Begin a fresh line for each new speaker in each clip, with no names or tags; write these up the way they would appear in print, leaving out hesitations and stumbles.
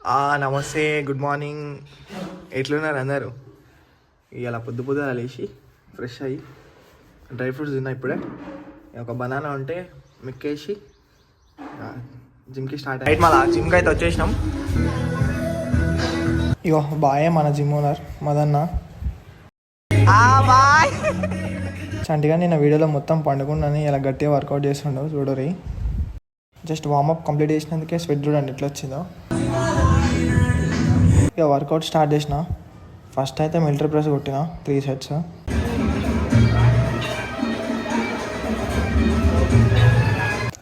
నమస్తే, good morning. ఎట్లున్నారు అందరూ? ఇవాళ పొద్దున లేచి ఫ్రెష్ అయ్యి డ్రై ఫ్రూట్స్ తిన్నా ఇప్పుడే. ఒక బనానా ఉంటే మిక్కేసి జిమ్కి స్టార్ట్ అయ్యి మళ్ళీ జిమ్కి అయితే వచ్చేసినాం. ఇగో బాయే మన జిమ్ ఓనర్ మదన్న. బాయ్. చంటిగా నిన్న వీడియోలో మొత్తం పండుకున్నాను. ఇలా గట్టిగా వర్కౌట్ చేస్తుండవు చూడరి. జస్ట్ వార్మప్ కంప్లీట్ చేసినందుకే స్వెట్ చూడండి ఎట్లా వచ్చిందో. ఇక వర్కౌట్ స్టార్ట్ చేసిన. ఫస్ట్ అయితే మిలిటరీ ప్రెస్ కొట్టిన 3 sets.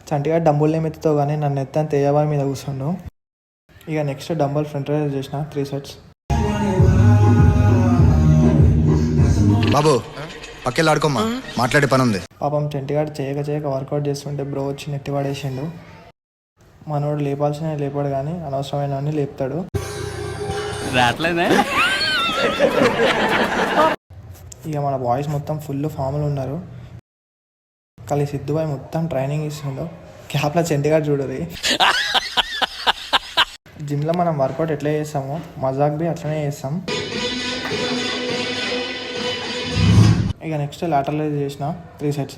చంటిగా డంబుల్ ఎత్తుతో కానీ నన్ను ఎత్తని తేజబాయ్ మీద కూర్చుండు. ఇక నెక్స్ట్ డంబుల్ ఫ్రంట్ రైజ్ చేసిన 3 sets.
బాబు పక్కెళ్ళి ఆడుకోమ్మా, మాట్లాడే పని ఉంది.
పాపం చంటిగాడు చేయక వర్కౌట్ చేస్తుంటే బ్రో వచ్చి నెత్తి పడేసిండు. మనోడు లేపాల్సిన లేపాడు కానీ అనవసరమైన లేపుతాడు. ఇక మన బాయ్స్ మొత్తం ఫుల్ ఫామ్లో ఉన్నారు. కానీ సిద్ధుబాయ్ మొత్తం ట్రైనింగ్ ఇస్తుండో. క్యాప్లో చంటిగాడు చూడరు. జిమ్లో మనం వర్కౌట్ ఎట్లా చేస్తామో మజాక్ బి అట్లనే చేస్తాం. ఇక నెక్స్ట్ లాటరల్ చేసిన 3 sets.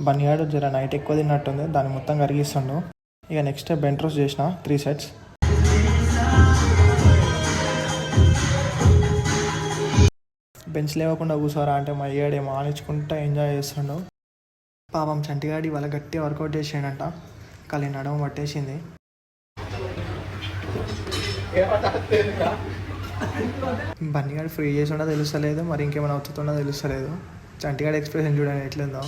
బనియాడు జర నైట్ ఎక్కువ తిన్నట్టుంది, దాన్ని మొత్తం కరిగిస్తుండు. ఇక నెక్స్ట్ బెంట్ రోస్ చేసిన 3 sets. బెంచ్ లేవకుండా కూర్చోరా అంటే మా అయ్యాడేమో ఆనించుకుంటా ఎంజాయ్ చేస్తుండు. పాపం చంటిగాడి వాళ్ళ గట్టిగా వర్కౌట్ చేసాడంట, కానీ నడమ పట్టేసింది. బన్నీగాడు ఫ్రీ చేసిండో తెలుస్తలేదు, మరి ఇంకేమైనా అవుతుందో తెలుస్తలేదు. చంటిగాడి ఎక్స్ప్రెషన్ చూడండి ఎట్లుందో.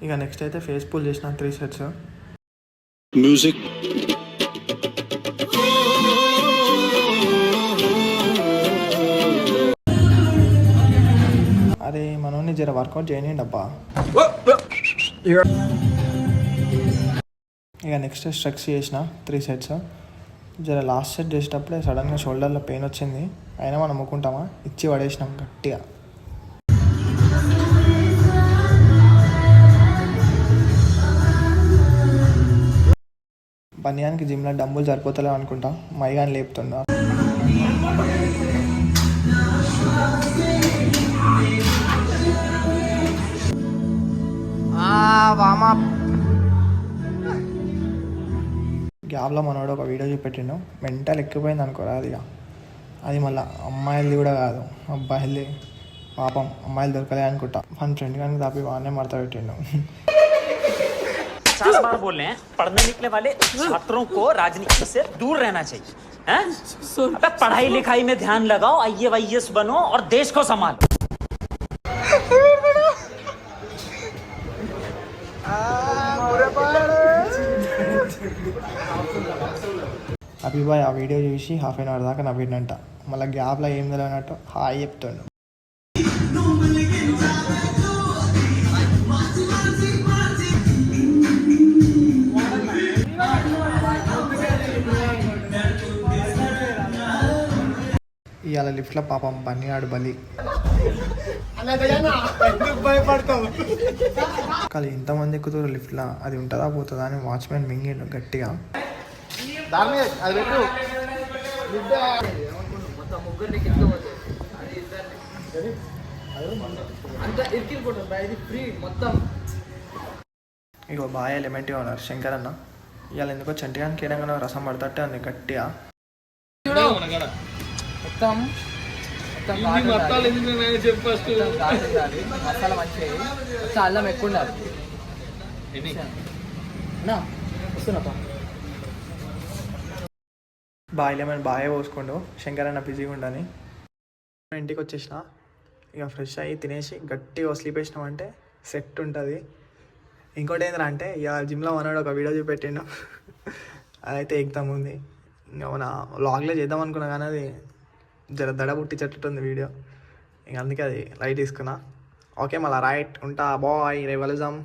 ఇక నెక్స్ట్ అయితే ఫేస్ పూల్ చేసిన 3 sets. మ్యూజిక్ అరే మనోని జర వర్కౌట్ చేయనియండి అబ్బా. ఇక నెక్స్ట్ స్ట్రెక్స్ చేసిన 3 sets. జర లాస్ట్ సెట్ చేసేటప్పుడే సడన్గా షోల్డర్లో పెయిన్ వచ్చింది. అయినా మనం అమ్ముకుంటామా, ఇచ్చి పడేసినాం గట్టిగా. బనియానికి జిమ్లో డంబులు సరిపోతలేవు అనుకుంటా, మైగాని లేపుతుండా. గ్యాప్లో మనోడు ఒక వీడియో చూపెట్టిండు. మెంటల్ ఎక్కిపోయింది అనుకోరా అది మళ్ళీ అమ్మాయిలది కూడా కాదు, అబ్బాయిలది. పాపం అమ్మాయిలు దొరకలే అనుకుంటా. మన ఫ్రెండ్ కానీ దాపి వాడినే మడత పెట్టిండు.
50 बार बोल रहे हैं, पढ़ने निकले वाले छात्रों को राजनीति से दूर रहना चाहिए. अबे पढ़ाई लिखाई में ध्यान लगाओ, IAS बनो और देश को संभालो.
అభిబాయ్ ఆ వీడియో చూసి ½ an hour దాకా నవ్విండంట. మళ్ళీ గ్యాప్లో ఏం తెలియనట్టు హాయ్ చెప్తుండు. ఇవాళ లిఫ్ట్లో పాపం బన్నీగాడు బలి. కానీ ఇంతమంది ఎక్కుతారు లిఫ్ట్లో, అది ఉంటుందా పోతుందా అని వాచ్మెన్ మింగిండు గట్టిగా. ఇగో బాగా ఎలిమెంట్గా ఉన్నారు శంకర్ అన్న. ఇవాళ ఎందుకో చంటిగానికి ఏడంగా రసం పడతట్టే ఉంది గట్టిగా.
అల్లం ఎక్కువ ఉండాలి.
బాయిలేమని బాగా పోసుకోండు. శంకర్ అన్న బిజీగా ఉండని ఇంటికి వచ్చేసిన. ఇక ఫ్రెష్ అయ్యి తినేసి గట్టిగా స్లీప్ వేసినామంటే సెట్ ఉంటుంది. ఇంకోటి ఏంటంటే ఇక జిమ్లో మనోడు ఒక వీడియో చూపెట్టిండు. అదైతే ఎగ్జామ్ ఉంది. ఇంకా మన వ్లాగ్లో చేద్దాం అనుకున్నా కానీ అది జర దడ పుట్టించేటట్టుంది వీడియో. ఇంక అందుకే అది లైట్ తీసుకున్నా. ఓకే మళ్ళీ రైట్ ఉంటా. బాయ్, రేపు కలుద్దాం.